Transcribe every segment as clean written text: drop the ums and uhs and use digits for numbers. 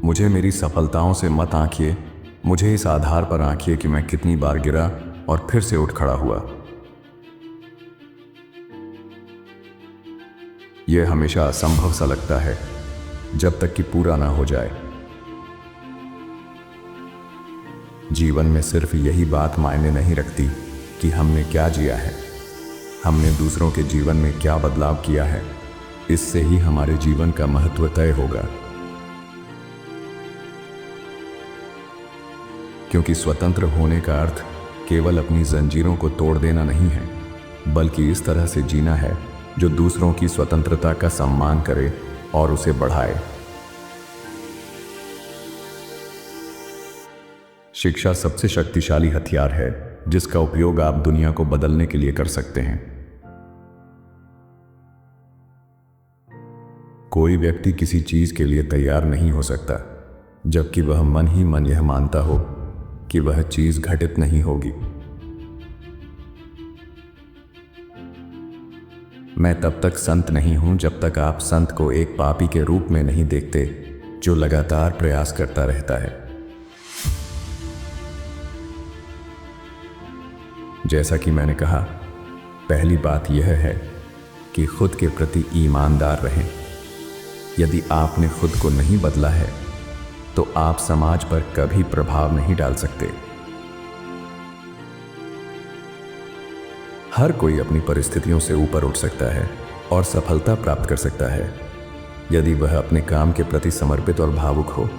मुझे मेरी सफलताओं से मत आंकिए, मुझे इस आधार पर आंकिए कि मैं कितनी बार गिरा और फिर से उठ खड़ा हुआ। यह हमेशा असंभव सा लगता है जब तक कि पूरा ना हो जाए। जीवन में सिर्फ यही बात मायने नहीं रखती कि हमने क्या जिया है, हमने दूसरों के जीवन में क्या बदलाव किया है। इससे ही हमारे जीवन का महत्व तय होगा। क्योंकि स्वतंत्र होने का अर्थ केवल अपनी जंजीरों को तोड़ देना नहीं है, बल्कि इस तरह से जीना है जो दूसरों की स्वतंत्रता का सम्मान करे और उसे बढ़ाए। शिक्षा सबसे शक्तिशाली हथियार है जिसका उपयोग आप दुनिया को बदलने के लिए कर सकते हैं। कोई व्यक्ति किसी चीज के लिए तैयार नहीं हो सकता जबकि वह मन ही मन यह मानता हो कि वह चीज घटित नहीं होगी। मैं तब तक संत नहीं हूं जब तक आप संत को एक पापी के रूप में नहीं देखते जो लगातार प्रयास करता रहता है। जैसा कि मैंने कहा, पहली बात यह है कि खुद के प्रति ईमानदार रहें। यदि आपने खुद को नहीं बदला है तो आप समाज पर कभी प्रभाव नहीं डाल सकते। हर कोई अपनी परिस्थितियों से ऊपर उठ सकता है और सफलता प्राप्त कर सकता है यदि वह अपने काम के प्रति समर्पित और भावुक हो।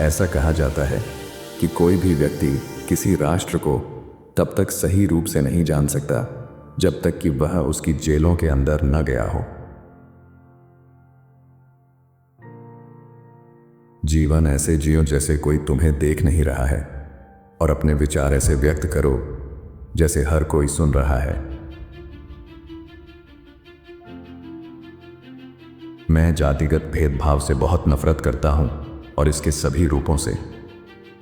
ऐसा कहा जाता है कि कोई भी व्यक्ति किसी राष्ट्र को तब तक सही रूप से नहीं जान सकता जब तक कि वह उसकी जेलों के अंदर न गया हो। जीवन ऐसे जियो जैसे कोई तुम्हें देख नहीं रहा है, और अपने विचार ऐसे व्यक्त करो जैसे हर कोई सुन रहा है। मैं जातिगत भेदभाव से बहुत नफरत करता हूं और इसके सभी रूपों से।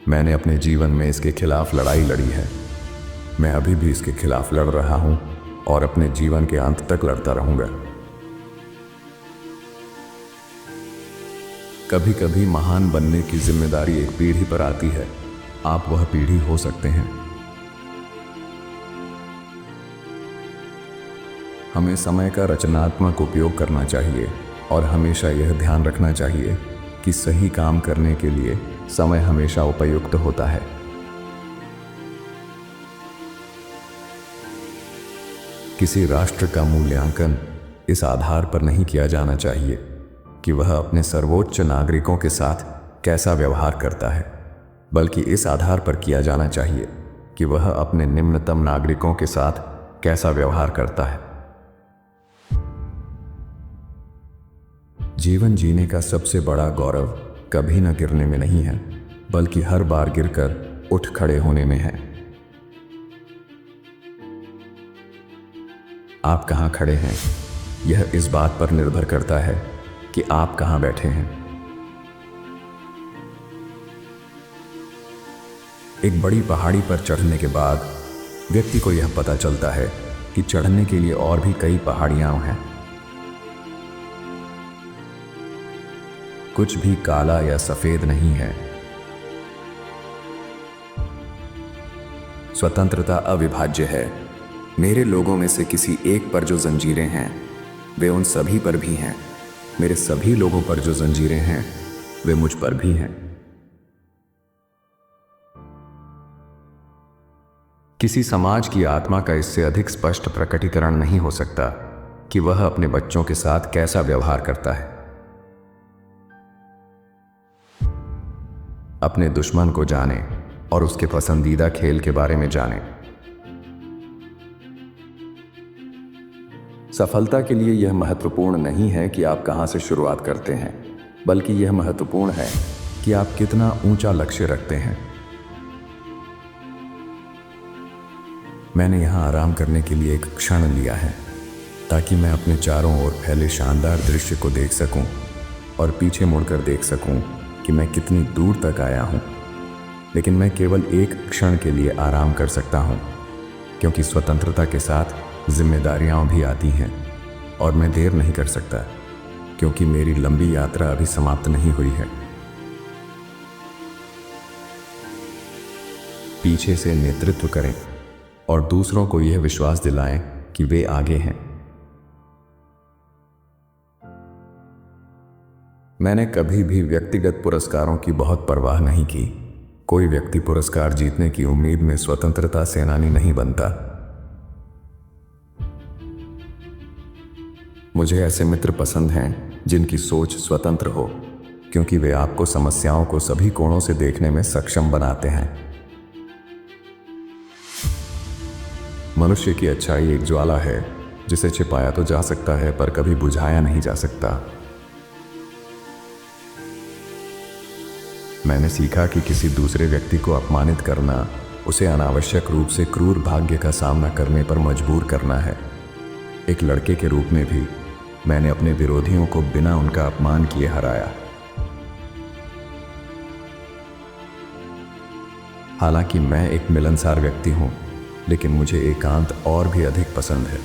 मैंने अपने जीवन में इसके खिलाफ लड़ाई लड़ी है। मैं अभी भी इसके खिलाफ लड़ रहा हूं और अपने जीवन के अंत तक लड़ता रहूंगा। कभी कभी महान बनने की जिम्मेदारी एक पीढ़ी पर आती है। आप वह पीढ़ी हो सकते हैं। हमें समय का रचनात्मक उपयोग करना चाहिए और हमेशा यह ध्यान रखना चाहिए कि सही काम करने के लिए समय हमेशा उपयुक्त होता है। किसी राष्ट्र का मूल्यांकन इस आधार पर नहीं किया जाना चाहिए कि वह अपने सर्वोच्च नागरिकों के साथ कैसा व्यवहार करता है, बल्कि इस आधार पर किया जाना चाहिए कि वह अपने निम्नतम नागरिकों के साथ कैसा व्यवहार करता है। जीवन जीने का सबसे बड़ा गौरव कभी न गिरने में नहीं है, बल्कि हर बार गिरकर उठ खड़े होने में है। आप कहां खड़े हैं, यह इस बात पर निर्भर करता है कि आप कहां बैठे हैं। एक बड़ी पहाड़ी पर चढ़ने के बाद व्यक्ति को यह पता चलता है कि चढ़ने के लिए और भी कई पहाड़ियां हैं। कुछ भी काला या सफेद नहीं है। स्वतंत्रता अविभाज्य है। मेरे लोगों में से किसी एक पर जो जंजीरें हैं वे उन सभी पर भी हैं। मेरे सभी लोगों पर जो जंजीरें हैं वे मुझ पर भी हैं। किसी समाज की आत्मा का इससे अधिक स्पष्ट प्रकटीकरण नहीं हो सकता कि वह अपने बच्चों के साथ कैसा व्यवहार करता है। अपने दुश्मन को जाने और उसके पसंदीदा खेल के बारे में जाने। सफलता के लिए यह महत्वपूर्ण नहीं है कि आप कहां से शुरुआत करते हैं, बल्कि यह महत्वपूर्ण है कि आप कितना ऊंचा लक्ष्य रखते हैं। मैंने यहां आराम करने के लिए एक क्षण लिया है ताकि मैं अपने चारों ओर फैले शानदार दृश्य को देख सकूं और पीछे मुड़कर देख सकूं कि मैं कितनी दूर तक आया हूं। लेकिन मैं केवल एक क्षण के लिए आराम कर सकता हूं, क्योंकि स्वतंत्रता के साथ जिम्मेदारियां भी आती हैं और मैं देर नहीं कर सकता। क्योंकि मेरी लंबी यात्रा अभी समाप्त नहीं हुई है। पीछे से नेतृत्व करें और दूसरों को यह विश्वास दिलाएं कि वे आगे हैं। मैंने कभी भी व्यक्तिगत पुरस्कारों की बहुत परवाह नहीं की। कोई व्यक्ति पुरस्कार जीतने की उम्मीद में स्वतंत्रता सेनानी नहीं बनता। मुझे ऐसे मित्र पसंद हैं जिनकी सोच स्वतंत्र हो, क्योंकि वे आपको समस्याओं को सभी कोणों से देखने में सक्षम बनाते हैं। मनुष्य की अच्छाई एक ज्वाला है जिसे छिपाया तो जा सकता है पर कभी बुझाया नहीं जा सकता। मैंने सीखा कि किसी दूसरे व्यक्ति को अपमानित करना उसे अनावश्यक रूप से क्रूर भाग्य का सामना करने पर मजबूर करना है। एक लड़के के रूप में भी मैंने अपने विरोधियों को बिना उनका अपमान किए हराया। हालांकि मैं एक मिलनसार व्यक्ति हूं, लेकिन मुझे एकांत और भी अधिक पसंद है।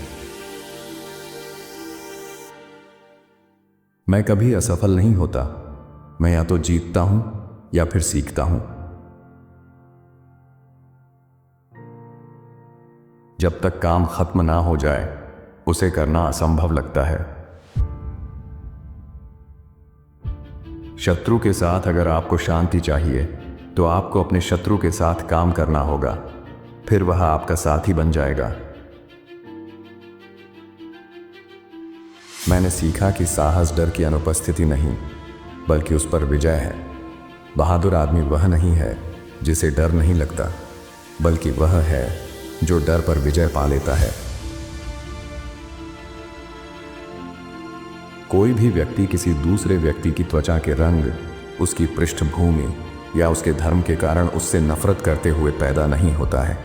मैं कभी असफल नहीं होता। मैं या तो जीतता हूं या फिर सीखता हूं। जब तक काम खत्म ना हो जाए उसे करना असंभव लगता है। शत्रु के साथ अगर आपको शांति चाहिए तो आपको अपने शत्रु के साथ काम करना होगा, फिर वह आपका साथी बन जाएगा। मैंने सीखा कि साहस डर की अनुपस्थिति नहीं, बल्कि उस पर विजय है। बहादुर आदमी वह नहीं है जिसे डर नहीं लगता, बल्कि वह है जो डर पर विजय पा लेता है। कोई भी व्यक्ति किसी दूसरे व्यक्ति की त्वचा के रंग, उसकी पृष्ठभूमि या उसके धर्म के कारण उससे नफरत करते हुए पैदा नहीं होता है।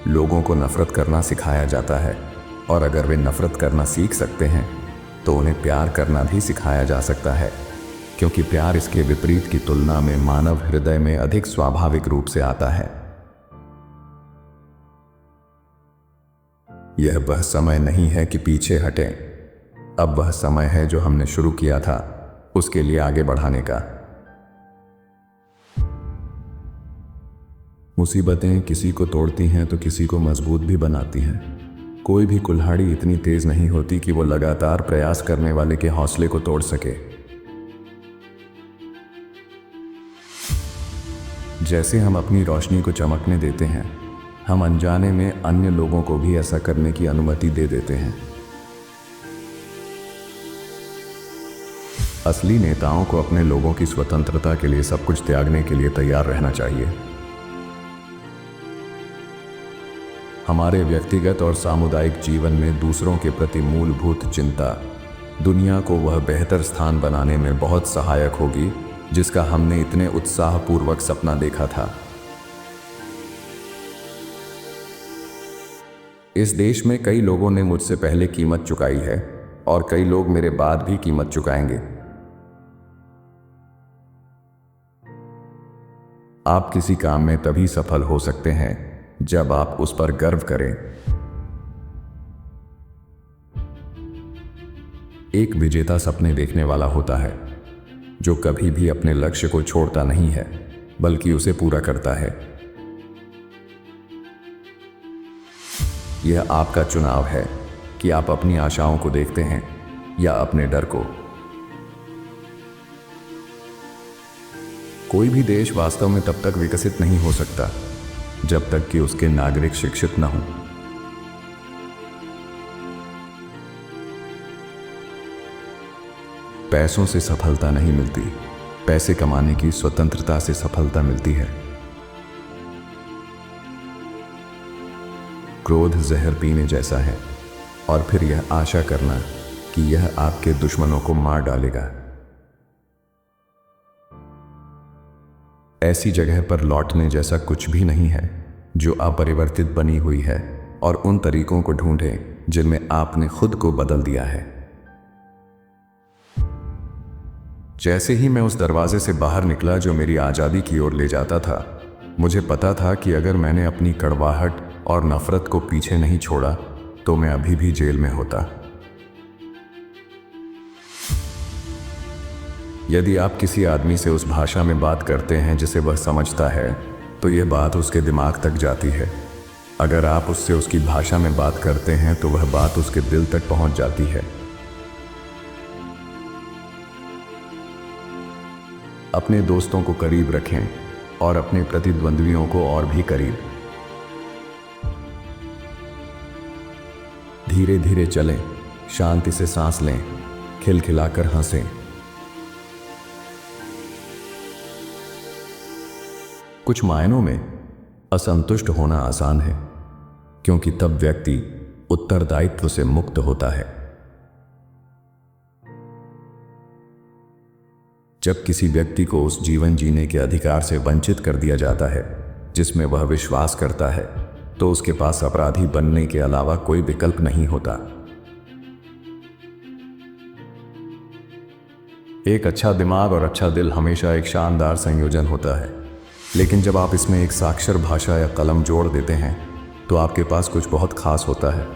लोगों को नफरत करना सिखाया जाता है, और अगर वे नफरत करना सीख सकते हैं तो उन्हें प्यार करना भी सिखाया जा सकता है, क्योंकि प्यार इसके विपरीत की तुलना में मानव हृदय में अधिक स्वाभाविक रूप से आता है। यह वह समय नहीं है कि पीछे हटें। अब वह समय है जो हमने शुरू किया था उसके लिए आगे बढ़ाने का। मुसीबतें किसी को तोड़ती हैं तो किसी को मजबूत भी बनाती हैं। कोई भी कुल्हाड़ी इतनी तेज नहीं होती कि वो लगातार प्रयास करने वाले के हौसले को तोड़ सके। जैसे हम अपनी रोशनी को चमकने देते हैं, हम अनजाने में अन्य लोगों को भी ऐसा करने की अनुमति दे देते हैं। असली नेताओं को अपने लोगों की स्वतंत्रता के लिए सब कुछ त्यागने के लिए तैयार रहना चाहिए। हमारे व्यक्तिगत और सामुदायिक जीवन में दूसरों के प्रति मूलभूत चिंता दुनिया को वह बेहतर स्थान बनाने में बहुत सहायक होगी जिसका हमने इतने उत्साहपूर्वक सपना देखा था। इस देश में कई लोगों ने मुझसे पहले कीमत चुकाई है और कई लोग मेरे बाद भी कीमत चुकाएंगे। आप किसी काम में तभी सफल हो सकते हैं जब आप उस पर गर्व करें। एक विजेता सपने देखने वाला होता है जो कभी भी अपने लक्ष्य को छोड़ता नहीं है, बल्कि उसे पूरा करता है। यह आपका चुनाव है कि आप अपनी आशाओं को देखते हैं या अपने डर को। कोई भी देश वास्तव में तब तक विकसित नहीं हो सकता जब तक कि उसके नागरिक शिक्षित न हों। पैसों से सफलता नहीं मिलती, पैसे कमाने की स्वतंत्रता से सफलता मिलती है। क्रोध जहर पीने जैसा है, और फिर यह आशा करना कि यह आपके दुश्मनों को मार डालेगा। ऐसी जगह पर लौटने जैसा कुछ भी नहीं है जो अपरिवर्तित बनी हुई है, और उन तरीकों को ढूंढें जिनमें आपने खुद को बदल दिया है। जैसे ही मैं उस दरवाजे से बाहर निकला जो मेरी आज़ादी की ओर ले जाता था, मुझे पता था कि अगर मैंने अपनी कड़वाहट और नफरत को पीछे नहीं छोड़ा तो मैं अभी भी जेल में होता। यदि आप किसी आदमी से उस भाषा में बात करते हैं जिसे वह समझता है, तो यह बात उसके दिमाग तक जाती है। अगर आप उससे उसकी भाषा में बात करते हैं तो वह बात उसके दिल तक पहुंच जाती है। अपने दोस्तों को करीब रखें और अपने प्रतिद्वंद्वियों को और भी करीब। धीरे धीरे चलें, शांति से सांस लें, खिलखिलाकर हंसें। कुछ मायनों में असंतुष्ट होना आसान है, क्योंकि तब व्यक्ति उत्तरदायित्व से मुक्त होता है। जब किसी व्यक्ति को उस जीवन जीने के अधिकार से वंचित कर दिया जाता है जिसमें वह विश्वास करता है, तो उसके पास अपराधी बनने के अलावा कोई विकल्प नहीं होता। एक अच्छा दिमाग और अच्छा दिल हमेशा एक शानदार संयोजन होता है, लेकिन जब आप इसमें एक साक्षर भाषा या कलम जोड़ देते हैं तो आपके पास कुछ बहुत खास होता है।